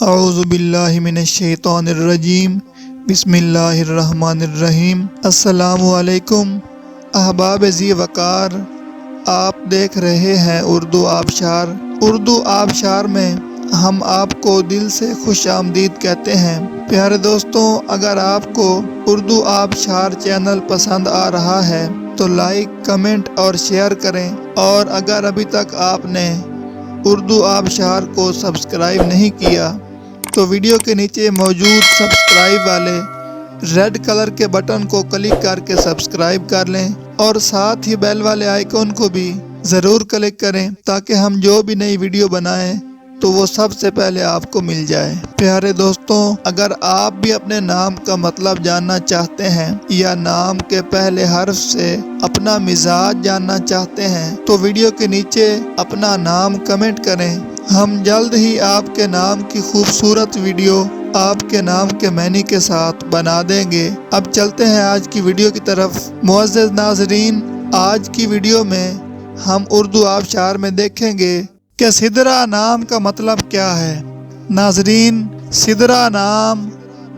اعوذ باللہ من الشیطان الرجیم بسم اللہ الرحمن الرحیم۔ السلام علیکم احباب ذی وقار، آپ دیکھ رہے ہیں اردو آبشار۔ اردو آبشار میں ہم آپ کو دل سے خوش آمدید کہتے ہیں۔ پیارے دوستوں، اگر آپ کو اردو آبشار چینل پسند آ رہا ہے تو لائک، کمنٹ اور شیئر کریں، اور اگر ابھی تک آپ نے اردو آبشار کو سبسکرائب نہیں کیا تو ویڈیو کے نیچے موجود سبسکرائب والے ریڈ کلر کے بٹن کو کلک کر کے سبسکرائب کر لیں، اور ساتھ ہی بیل والے آئیکن کو بھی ضرور کلک کریں تاکہ ہم جو بھی نئی ویڈیو بنائیں تو وہ سب سے پہلے آپ کو مل جائے۔ پیارے دوستوں، اگر آپ بھی اپنے نام کا مطلب جاننا چاہتے ہیں یا نام کے پہلے حرف سے اپنا مزاج جاننا چاہتے ہیں تو ویڈیو کے نیچے اپنا نام کمنٹ کریں۔ ہم جلد ہی آپ کے نام کی خوبصورت ویڈیو آپ کے نام کے معنی کے ساتھ بنا دیں گے۔ اب چلتے ہیں آج کی ویڈیو کی طرف۔ معزز ناظرین، آج کی ویڈیو میں ہم اردو آبشار میں دیکھیں گے کہ سدرہ نام کا مطلب کیا ہے۔ ناظرین، سدرہ نام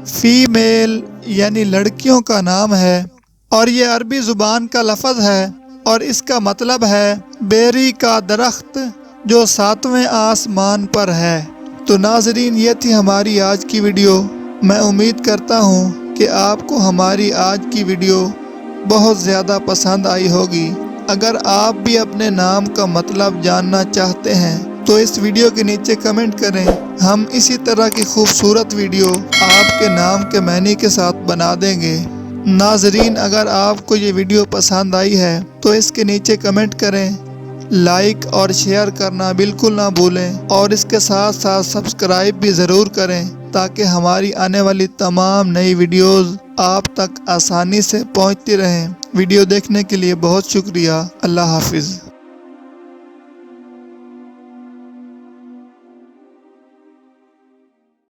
فیمیل یعنی لڑکیوں کا نام ہے، اور یہ عربی زبان کا لفظ ہے، اور اس کا مطلب ہے بیری کا درخت جو 7ویں آسمان پر ہے۔ تو ناظرین، یہ تھی ہماری آج کی ویڈیو۔ میں امید کرتا ہوں کہ آپ کو ہماری آج کی ویڈیو بہت زیادہ پسند آئی ہوگی۔ اگر آپ بھی اپنے نام کا مطلب جاننا چاہتے ہیں تو اس ویڈیو کے نیچے کمنٹ کریں۔ ہم اسی طرح کی خوبصورت ویڈیو آپ کے نام کے معنی کے ساتھ بنا دیں گے۔ ناظرین، اگر آپ کو یہ ویڈیو پسند آئی ہے تو اس کے نیچے کمنٹ کریں، لائک اور شیئر کرنا بالکل نہ بھولیں، اور اس کے ساتھ ساتھ سبسکرائب بھی ضرور کریں تاکہ ہماری آنے والی تمام نئی ویڈیوز آپ تک آسانی سے پہنچتی رہیں۔ ویڈیو دیکھنے کے لیے بہت شکریہ۔ اللہ حافظ۔